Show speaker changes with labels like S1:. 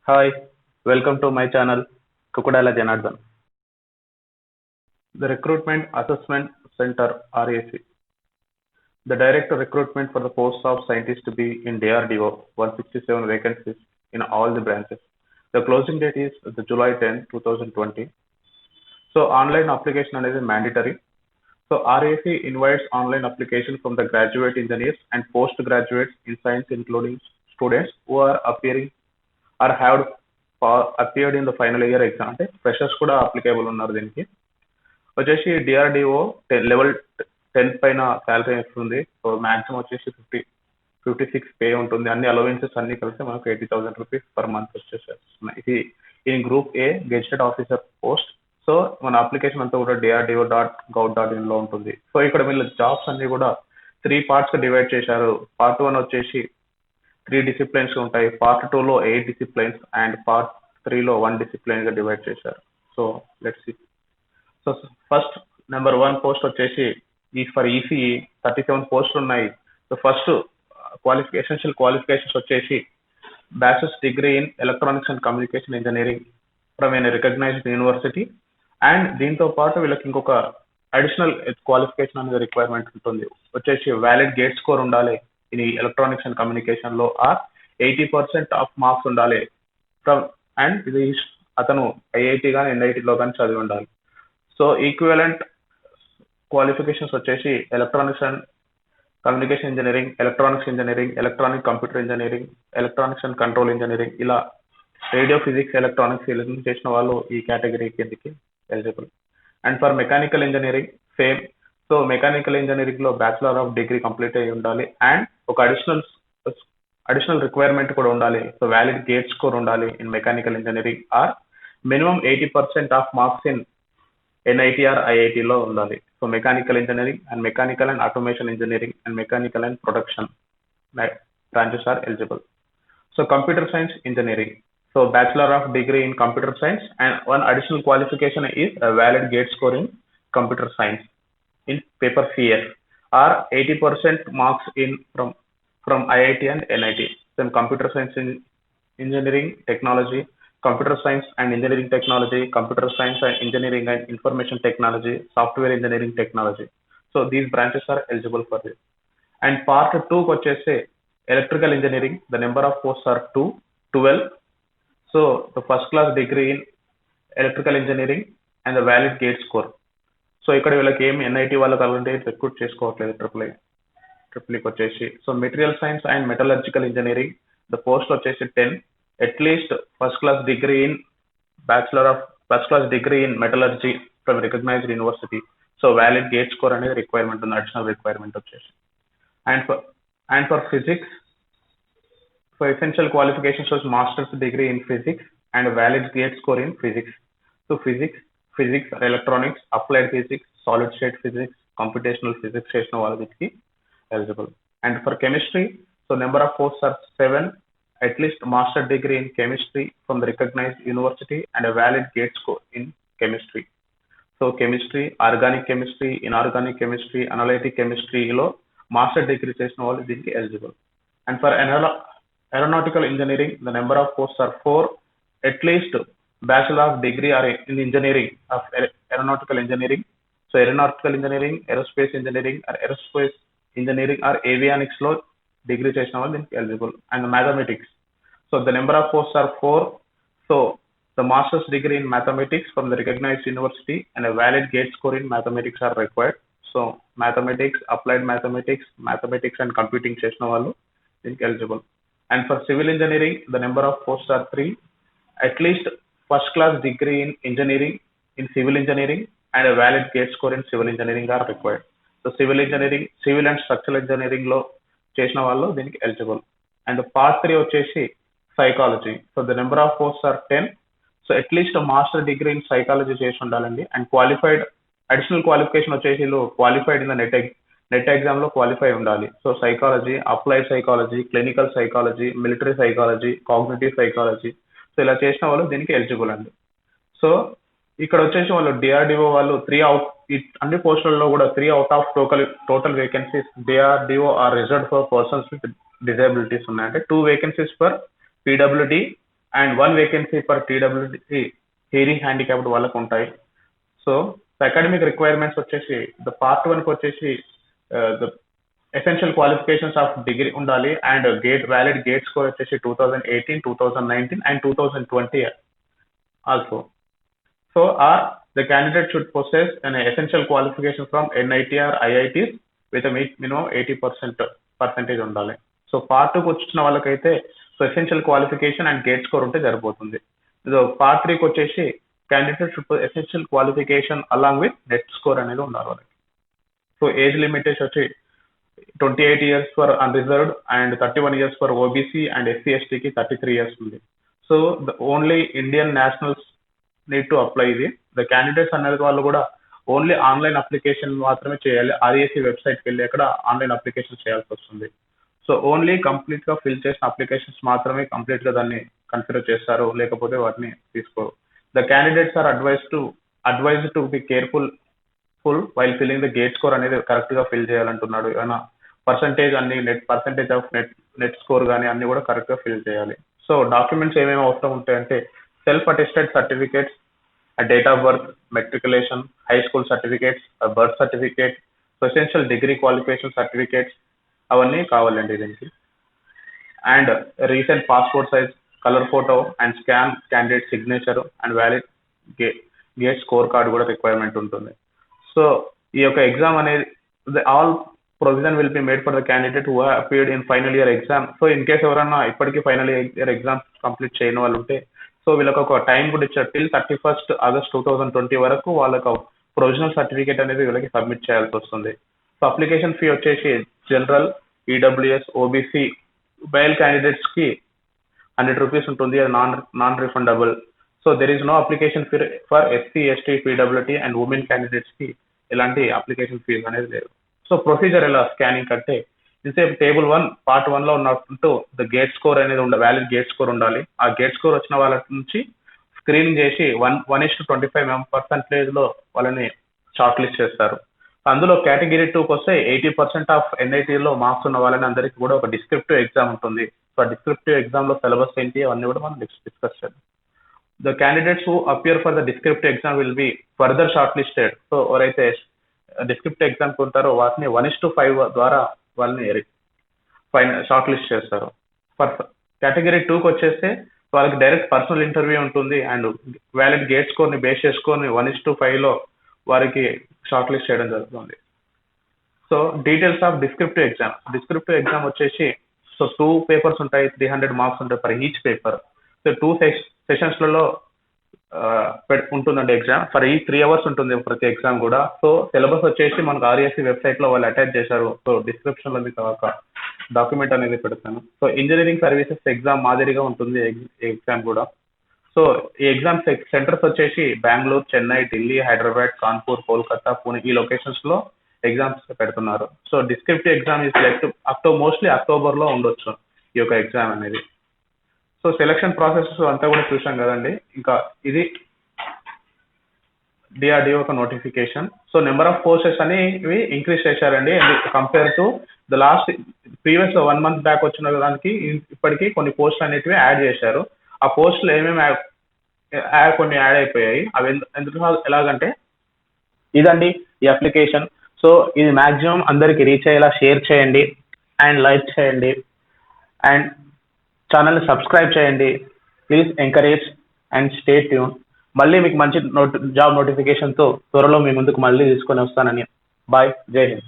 S1: Hi, welcome to my channel, Kukudala Janardhan. The Recruitment Assessment Center RAC. The direct recruitment for the post of scientist to be in DRDO, 167 vacancies in all the branches. The closing date is the July 10, 2020. So online application is mandatory. So RAC invites online application from the graduate engineers and postgraduates in science, including students who are appearing or have appeared in the final year exam. అంటే freshers కూడా applicable ఉన్నారు దీనికి. వచ్చేసి DRDO level 10 పైన salary వస్తుంది. So maximum వచ్చేసి 56 pay ఉంటుంది. అన్ని అలవెన్సెస్ అన్ని కలిసి మనకు 80,000 రూపీస్ పర్ మంత్ వచ్చేసేస్తున్నాయి. ఇది in group A gazetted officer post. So మన అప్లికేషన్ అంతా కూడా dirdeo.gov.in లో ఉంటుంది. సో ఇక్కడ వీళ్ళ జాబ్స్ అన్ని కూడా 3 పార్ట్స్ డివైడ్ చేశారు. పార్ట్ 1 వచ్చేసి 3 డిసిప్లిన్స్ ఉంటాయి. పార్ట్ 2 లో 8 డిసిప్లిన్స్ అండ్ పార్ట్ 3 లో 1 డిసిప్లిన్ గా డివైడ్ చేశారు. So let's see. So first number 1 post వచ్చేసి ఫర్ ఈసీఈ 37 పోస్టులు ఉన్నాయి. సో ఫస్ట్ ఎసెన్షియల్ క్వాలిఫికేషన్స్ వచ్చేసి bachelor's degree in electronics and communication engineering from an recognized university. And దీంతో పాటు వీళ్ళకి ఇంకొక అడిషనల్ క్వాలిఫికేషన్ అనేది రిక్వైర్మెంట్ ఉంటుంది. వచ్చేసి వ్యాలిడ్ గేట్ స్కోర్ ఉండాలి in electronics and communication లో ఆర్ 80% ఆఫ్ మార్క్స్ ఉండాలి ఫ్రమ్ అండ్ ఇది అతను ఐఐటి కానీ ఎన్ఐటిలో కానీ చదివి ఉండాలి. సో ఈక్వివలెంట్ క్వాలిఫికేషన్స్ వచ్చేసి electronics and communication engineering, electronics engineering, electronic computer engineering, electronics and control engineering, ఇలా రేడియో ఫిజిక్స్ ఎలక్ట్రానిక్స్ చేసిన వాళ్ళు ఈ కేటగిరీ కిందకి eligible. And for mechanical engineering same. So mechanical engineering లో బ్యాచిలర్ ఆఫ్ డిగ్రీ కంప్లీట్ అయి ఉండాలి and ఒక additional requirement కూడా ఉండాలి. సో వ్యాలిడ్ గేట్ స్కోర్ ఉండాలి in mechanical engineering or minimum 80% of marks in NIT or IIT లో ఉండాలి. So mechanical engineering and mechanical and automation engineering and mechanical and production branches are eligible. So computer science engineering. So bachelor of degree in computer science and one additional qualification is valid GATE score in computer science in paper CS or 80% marks in from IIT and NIT. Then computer science engineering technology, computer science and engineering technology, computer science and engineering and information technology, software engineering technology. So these branches are eligible for this. And part 2 వచ్చేసి electrical engineering, the number of posts are 12. So the first class degree in electrical engineering and the valid gate score. So ఇక్కడ వీళ్ళకి ఏమి NIT వాళ్ళు కావాలంటే recruit చేసుకోవట్లేదు ట్రిపుల్కి వచ్చేసి. So material science and metallurgical engineering the post వచ్చేసి 10, at least first class degree in first class degree in metallurgy from recognised university. So valid GATE score అనేది రిక్వైర్మెంట్ ఉంది, అడిషనల్ రిక్వైర్మెంట్ వచ్చేసి. And for physics, for essential qualifications వచ్చి masters degree in physics and valid GATE score in physics. So physics electronics, applied physics, solid state physics, computational physics చేసిన వాళ్ళకి eligible. And for chemistry, so number of posts are 7, at least master degree in chemistry from the recognised university and valid GATE score in chemistry. So chemistry, organic chemistry, inorganic chemistry, analytic కెమిస్ట్రీలో master degree చేసిన వాళ్ళు దీనికి eligible. And for aeronautical engineering, the number of posts are 4, at least bachelor of degree or in engineering of aeronautical engineering. So aeronautical engineering, aerospace engineering or avionics లో degree చేసిన వాళ్ళు దీనికి eligible. And mathematics, so the number of posts are 4. So the master's degree in mathematics from the recognized university and a valid gate score in mathematics are required. So mathematics, applied mathematics and computing చేసిన వాళ్ళు దీనికి eligible. And for civil engineering, the number of posts are 3, at least first class degree in engineering in civil engineering and a valid gate score in civil engineering are required. So civil engineering, civil and structural engineering లో చేసిన వాళ్ళు దీనికి eligible. And part 3 వచ్చేసి psychology. So the number of posts are 10. So at least master degree in psychology చేసి ఉండాలండి. And qualified additional qualification వచ్చేసి qualified in the NET exam లో qualify ఉండాలి. So psychology, applied psychology, clinical psychology, military psychology, cognitive psychology, so ఇలా చేసిన వాళ్ళు దీనికి eligible అండి. సో ఇక్కడ వచ్చేసి వాళ్ళు డిఆర్డిఓ వాళ్ళు అన్ని పోస్టులలో కూడా 3 out of total vacancies DRDO are reserved for persons with disabilities ఉన్నాయి. అంటే 2 vacancies for PWD and 1 vacancy per TWD hearing handicapped వాళ్ళకు ఉంటాయి. సో అకాడమిక్ రిక్వైర్మెంట్స్ వచ్చేసి ద పార్ట్ 1 కి వచ్చేసి the essential qualifications of degree ఉండాలి అండ్ వ్యాలిడ్ గేట్ స్కోర్ వచ్చేసి 2018, 2019 and 2020 also. So the candidate should possess an essential qualification from NIT or IITs with a minimum 80% ఉండాలి. So part 2కి వచ్చిన వాళ్ళకైతే so essential qualification and GATE score ఉంటే సరిపోతుంది. Part 3కి వచ్చేసి candidate should essential qualification along with NET score అనేది ఉండాలి వాళ్ళకి. సో ఏజ్ లిమిటేషన్ వచ్చి 28 years for unreserved and 31 years for OBC and SC/STకి 33 years ఉంది. So only Indian nationals need to apply ఇది. ద క్యాండిడేట్స్ అనేది వాళ్ళు కూడా ఓన్లీ ఆన్లైన్ అప్లికేషన్ మాత్రమే చేయాలి. REC వెబ్సైట్కి వెళ్ళి అక్కడ ఆన్లైన్ అప్లికేషన్ చేయాల్సి వస్తుంది. సో ఓన్లీ కంప్లీట్ గా ఫిల్ చేసిన అప్లికేషన్స్ మాత్రమే కంప్లీట్ గా దాన్ని కన్సిడర్ చేస్తారు, లేకపోతే వాటిని తీసుకోరు. The candidates are advised to be careful while filling the GATE score అనేది కరెక్ట్ గా ఫిల్ చేయాలంటున్నాడు. ఏమైనా పర్సంటేజ్ ఆఫ్ నెట్ స్కోర్ కానీ అన్ని కూడా కరెక్ట్ గా ఫిల్ చేయాలి. సో డాక్యుమెంట్స్ ఏమేమి అవసరం ఉంటాయంటే self attested certificates, date of birth, matriculation, high school certificates, birth certificate, essential degree qualification certificates అవన్నీ కావాలండి దీనికి. And recent passport size colour photo and scan candidate signature and valid GATE score card కూడా requirement ఉంటుంది. So ఈ యొక్క exam అనేది all provision will be made for the candidate who appeared in final year exam. So in case ఎవరన్నా ఇప్పటికీ final year exams complete చేయని వాళ్ళు ఉంటే సో వీళ్ళకి ఒక టైం కూడా ఇచ్చారు. టిల్ 31st August 2020 వరకు వాళ్ళకి ప్రొవిజనల్ సర్టిఫికేట్ అనేది వీళ్ళకి సబ్మిట్ చేయాల్సి వస్తుంది. సో అప్లికేషన్ ఫీ వచ్చేసి general, EWS, OBC, male candidates కి 100 rupees ఉంటుంది, అది non refundable. So there is no application fee for SC/ST, PWD and women candidates కి ఎలాంటి అప్లికేషన్ ఫీజు అనేది లేదు. సో ప్రొసీజర్ ఎలా స్కానింగ్ అంటే ఇంతసేపు టేబుల్ 1 పార్ట్ 1 లో ఉన్నట్టు ద గేట్ స్కోర్ అనేది వ్యాలిడ్ గేట్ స్కోర్ ఉండాలి. ఆ గేట్ స్కోర్ వచ్చిన వాళ్ళ నుంచి స్క్రీనింగ్ చేసి 1:25% లో వాళ్ళని షార్ట్ లిస్ట్ చేస్తారు. అందులో కేటగిరీ 2కి వస్తే 80% ఆఫ్ NIT లో మార్క్స్ ఉన్న వాళ్ళని అందరికీ కూడా ఒక డిస్క్రిప్టివ్ ఎగ్జామ్ ఉంటుంది. సో ఆ డిస్క్రిప్టివ్ ఎగ్జామ్ లో సిలబస్ ఏంటి అవన్నీ కూడా మనం డిస్కస్ చేద్దాం. The candidates who appear for the descriptive exam will be further short listed. So ఎవరైతే డిస్క్రిప్టివ్ ఎగ్జామ్ ఉంటారో వాటిని 1:5 ద్వారా వాళ్ళని షార్ట్ లిస్ట్ చేస్తారు. ఫర్ కేటగిరీ 2కి వచ్చేస్తే వాళ్ళకి డైరెక్ట్ పర్సనల్ ఇంటర్వ్యూ ఉంటుంది అండ్ వ్యాలిడ్ గేట్ స్కోర్ ని బేస్ చేసుకొని 1:5 లో వారికి షార్ట్ లిస్ట్ చేయడం జరుగుతుంది. So details of descriptive exam వచ్చేసి సో 2 పేపర్స్ ఉంటాయి, 300 మార్క్స్ ఉంటాయి ఫర్ ఈచ్ పేపర్. సో 2 సెషన్స్లలో ఉంటుందండి ఎగ్జామ్. ఫర్ ఈ 3 hours ఉంటుంది ప్రతి ఎగ్జామ్ కూడా. సో సిలబస్ వచ్చేసి మనకు REC వెబ్సైట్ లో వాళ్ళు అటాచ్ చేశారు. సో డిస్క్రిప్షన్ లో మీకు ఒక డాక్యుమెంట్ అనేది పెడతాను. సో ఇంజనీరింగ్ సర్వీసెస్ ఎగ్జామ్ మాదిరిగా ఉంటుంది ఎగ్జామ్ కూడా. సో ఈ ఎగ్జామ్ సెంటర్స్ వచ్చేసి బెంగళూరు, చెన్నై, ఢిల్లీ, హైదరాబాద్, కాన్పూర్, కోల్కతా, పూణే ఈ లొకేషన్స్ లో ఎగ్జామ్స్ పెడుతున్నారు. So descriptive exam is like mostly October లో ఉండొచ్చు ఈ యొక్క ఎగ్జామ్ అనేది. సో సెలక్షన్ ప్రాసెస్ అంతా కూడా చూసాం కదండి. ఇంకా ఇది DRDO ఒక notification. So number of posts అని ఇవి ఇంక్రీజ్ చేశారండి compare to the last previous 1 month back వచ్చిన దానికి ఇప్పటికీ కొన్ని పోస్టులు అనేటివి యాడ్ చేశారు. ఆ పోస్టులు ఏమేమి కొన్ని యాడ్ అయిపోయాయి. అవి ఎందుకు ఎలాగంటే ఇదండి ఈ అప్లికేషన్. సో ఇది మాక్సిమం అందరికి రీచ్ అయ్యేలా షేర్ చేయండి అండ్ లైక్ చేయండి అండ్ ఛానల్ని సబ్స్క్రైబ్ చేయండి. Please encourage and stay tune. మళ్ళీ మీకు మంచి జాబ్ నోటిఫికేషన్తో త్వరలో మీ ముందుకు మళ్ళీ తీసుకొని వస్తానని. బాయ్, జై హింద్.